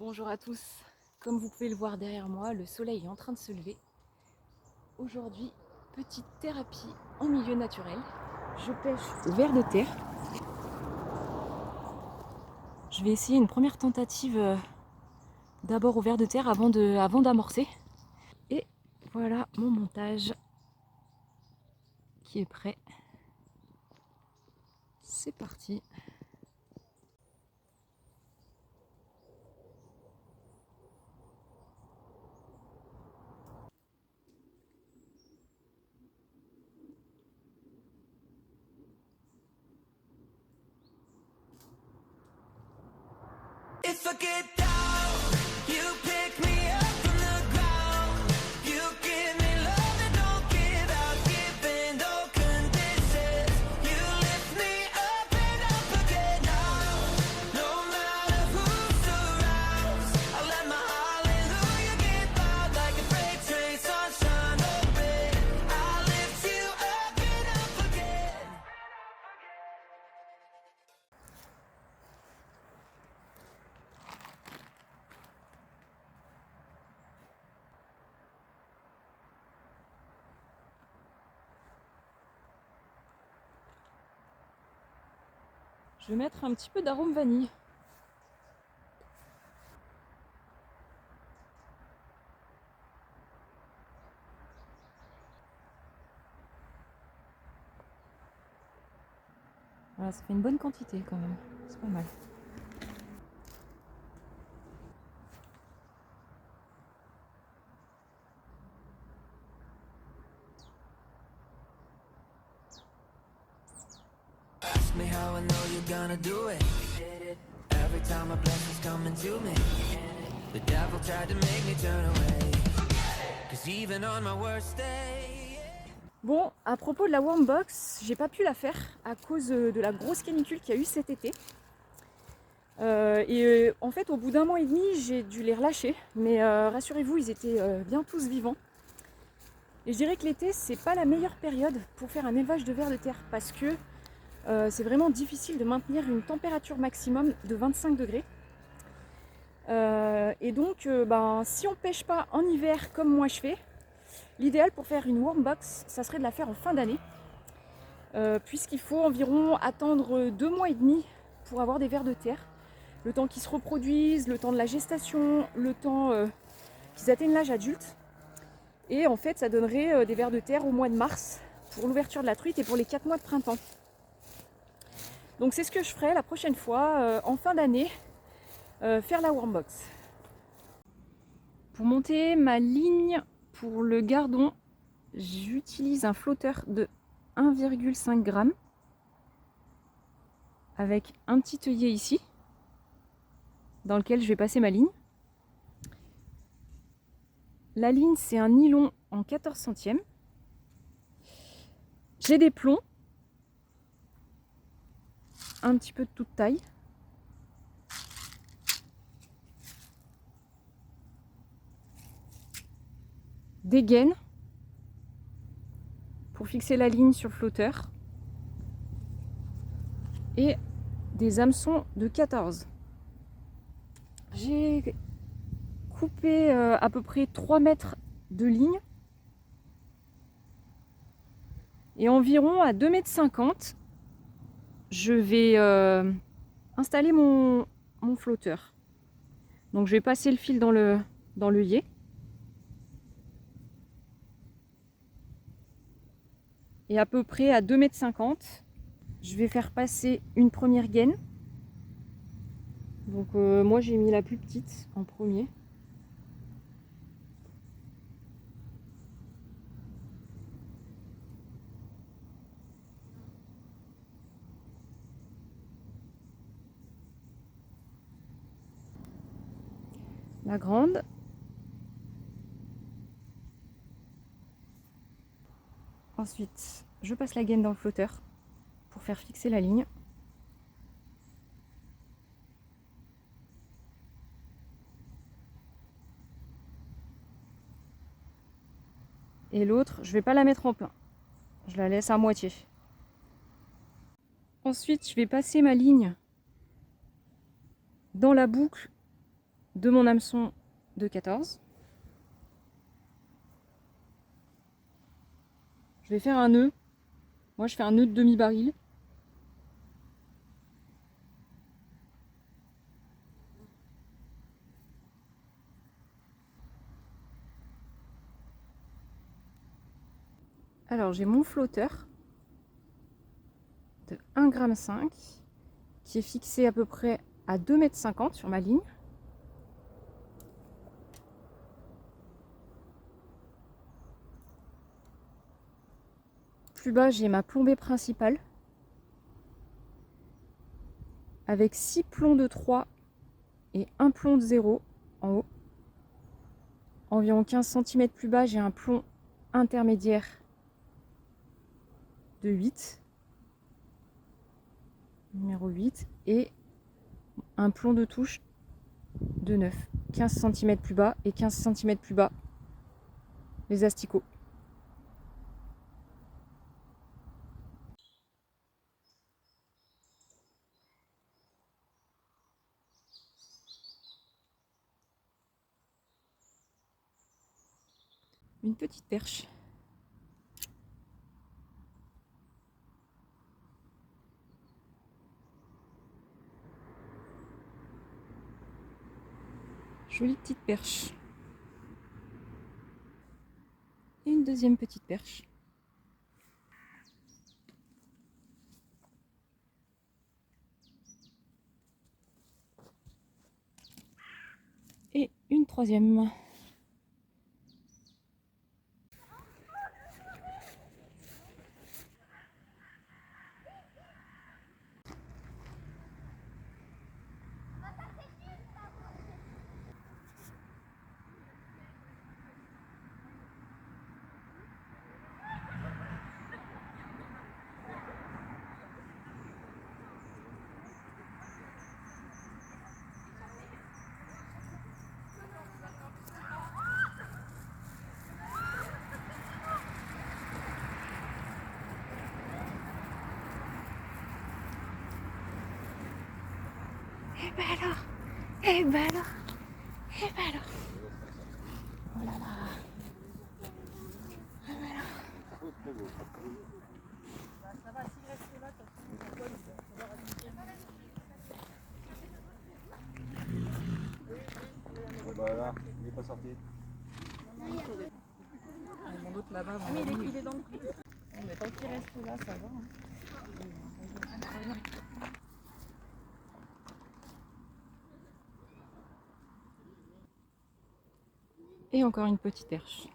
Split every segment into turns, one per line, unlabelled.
Bonjour à tous, comme vous pouvez le voir derrière moi, le soleil est en train de se lever. Aujourd'hui, petite thérapie en milieu naturel. Je pêche au ver de terre. Je vais essayer une première tentative d'abord au ver de terre avant d'amorcer. Et voilà mon montage qui est prêt. C'est parti.
If I get down, you pick me up from the ground. You give me love and don't give out, giving no conditions. You lift me up and up again now. No matter who surrounds, I let my hallelujah get loud like a freight train, sunshine open. I lift you up and up again.
Je vais mettre un petit peu d'arôme vanille. Voilà, ça fait une bonne quantité quand même, c'est pas mal.
Ask me how I know you're gonna do it. Every time a blessing's coming to me, the devil tried to make me turn away. 'Cause even on my worst day.
Bon, à propos de la warm box, j'ai pas pu la faire à cause de la grosse canicule qu'il y a eu cet été. En fait, au bout d'un mois et demi, j'ai dû les relâcher. Mais rassurez-vous, ils étaient bien tous vivants. Et je dirais que l'été, c'est pas la meilleure période pour faire un élevage de vers de terre parce que c'est vraiment difficile de maintenir une température maximum de 25 degrés. Si on pêche pas en hiver comme moi je fais, l'idéal pour faire une warm box, ça serait de la faire en fin d'année. Puisqu'il faut environ attendre 2 mois et demi pour avoir des vers de terre. Le temps qu'ils se reproduisent, le temps de la gestation, le temps qu'ils atteignent l'âge adulte. Et en fait, ça donnerait des vers de terre au mois de mars pour l'ouverture de la truite et pour les 4 mois de printemps. Donc c'est ce que je ferai la prochaine fois, en fin d'année, faire la warm box. Pour monter ma ligne pour le gardon, j'utilise un flotteur de 1,5 g avec un petit œillet ici dans lequel je vais passer ma ligne. La ligne, c'est un nylon en 14 centièmes. J'ai des plombs, un petit peu de toute taille. Des gaines pour fixer la ligne sur le flotteur. Et des hameçons de 14. J'ai coupé à peu près 3 mètres de ligne. Et environ à 2,50 m, je vais installer mon flotteur. Donc je vais passer le fil dans l'œillet. Et à peu près à 2,50 m, je vais faire passer une première gaine. Donc moi j'ai mis la plus petite en premier. La grande. Ensuite, je passe la gaine dans le flotteur pour faire fixer la ligne. Et l'autre, je ne vais pas la mettre en plein. Je la laisse à moitié. Ensuite, je vais passer ma ligne dans la boucle de mon hameçon de 14. Je vais faire un nœud. Moi je fais un nœud de demi-baril. Alors j'ai mon flotteur de 1,5 g qui est fixé à peu près à 2,50 m sur ma ligne. Plus bas, j'ai ma plombée principale avec 6 plombs de 3 et 1 plomb de 0 en haut. Environ 15 cm plus bas, j'ai un plomb intermédiaire de 8, numéro 8, et un plomb de touche de 9. 15 cm plus bas et 15 cm plus bas, les asticots. Une petite perche. Jolie petite perche. Et une deuxième petite perche. Et une troisième. Et ben alors, et ben alors, et ben alors. Oh là là. Et ben alors.
Bah là, il n'est pas sorti.
Mon autre là-bas, mais il est dans le prix. Mais tant qu'il reste là, ça va. Et encore une petite perche.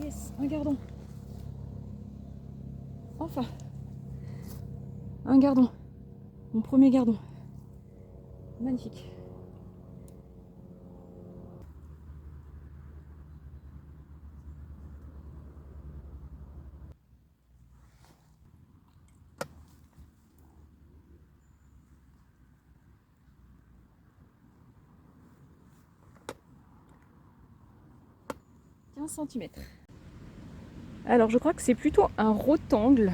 Yes, un gardon. Enfin, un gardon. Mon premier gardon. Magnifique. Cm. Alors je crois que c'est plutôt un rotangle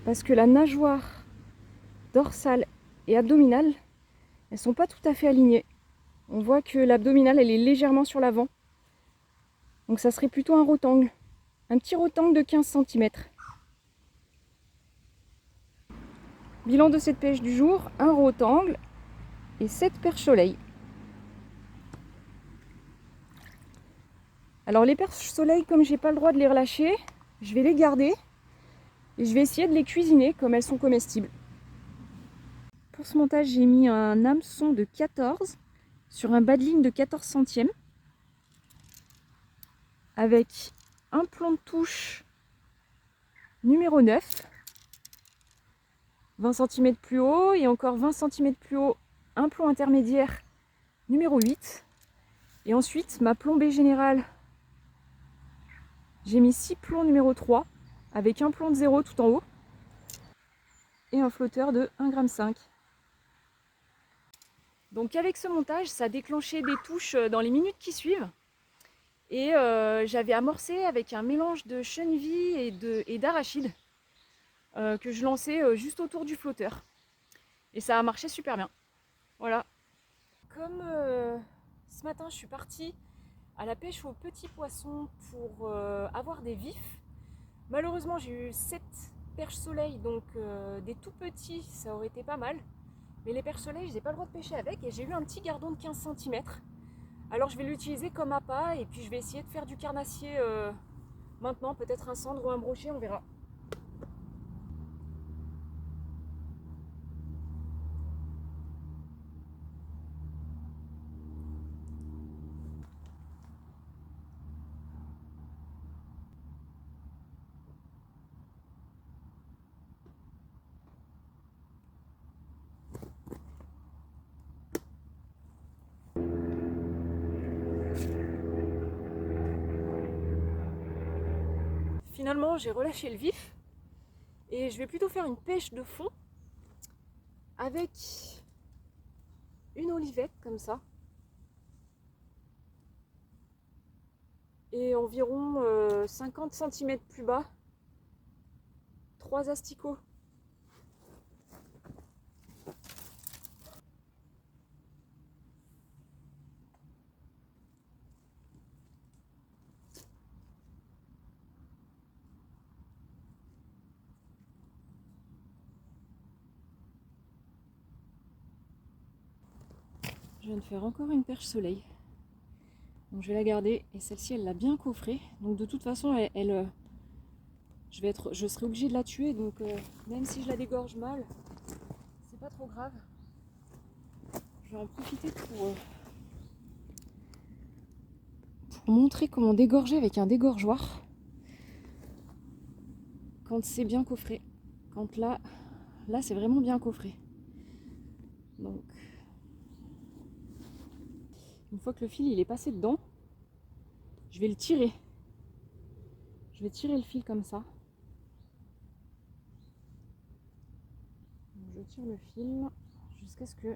parce que la nageoire dorsale et abdominale, elles sont pas tout à fait alignées. On voit que l'abdominale elle est légèrement sur l'avant, donc ça serait plutôt un rotangle, un petit rotangle de 15 cm. Bilan de cette pêche du jour, un rotangle et 7 perches soleil. Alors les perches soleil, comme j'ai pas le droit de les relâcher, je vais les garder et je vais essayer de les cuisiner comme elles sont comestibles. Pour ce montage, j'ai mis un hameçon de 14 sur un bas de ligne de 14 centièmes avec un plomb de touche numéro 9, 20 cm plus haut et encore 20 cm plus haut, un plomb intermédiaire numéro 8. Et ensuite, ma plombée générale, j'ai mis 6 plombs numéro 3 avec un plomb de 0 tout en haut et un flotteur de 1,5 g. Donc avec ce montage, ça a déclenché des touches dans les minutes qui suivent. Et j'avais amorcé avec un mélange de chenille et d'arachide que je lançais juste autour du flotteur. Et ça a marché super bien. Voilà. Comme ce matin je suis partie à la pêche aux petits poissons pour avoir des vifs, malheureusement j'ai eu 7 perches soleil, donc des tout petits ça aurait été pas mal. Mais les perches soleil, j'ai pas le droit de pêcher avec et j'ai eu un petit gardon de 15 cm. Alors je vais l'utiliser comme appât et puis je vais essayer de faire du carnassier maintenant, peut-être un cendre ou un brochet, on verra. Finalement j'ai relâché le vif et je vais plutôt faire une pêche de fond avec une olivette comme ça et environ 50 cm plus bas 3 asticots. Je viens de faire encore une perche soleil. Donc je vais la garder et celle-ci elle l'a bien coffrée. Donc de toute façon je serai obligée de la tuer, donc même si je la dégorge mal, c'est pas trop grave. Je vais en profiter pour montrer comment dégorger avec un dégorgeoir quand c'est bien coffré. Quand là c'est vraiment bien coffré. Donc une fois que le fil il est passé dedans, je vais le tirer. Je vais tirer le fil comme ça. Donc, je tire le fil jusqu'à ce que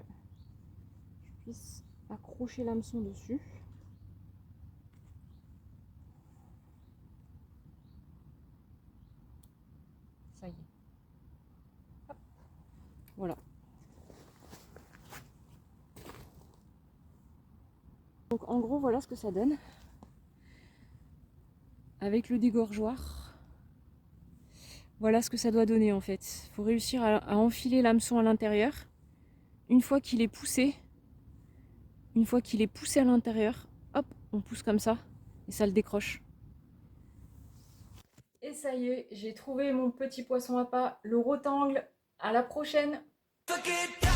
je puisse accrocher l'hameçon dessus. Ça y est. Hop. Voilà. Donc en gros voilà ce que ça donne. Avec le dégorgeoir. Voilà ce que ça doit donner en fait. Il faut réussir à enfiler l'hameçon à l'intérieur. Une fois qu'il est poussé à l'intérieur, hop, on pousse comme ça et ça le décroche. Et ça y est, j'ai trouvé mon petit poisson appât, le rotangle. À la prochaine!
Forget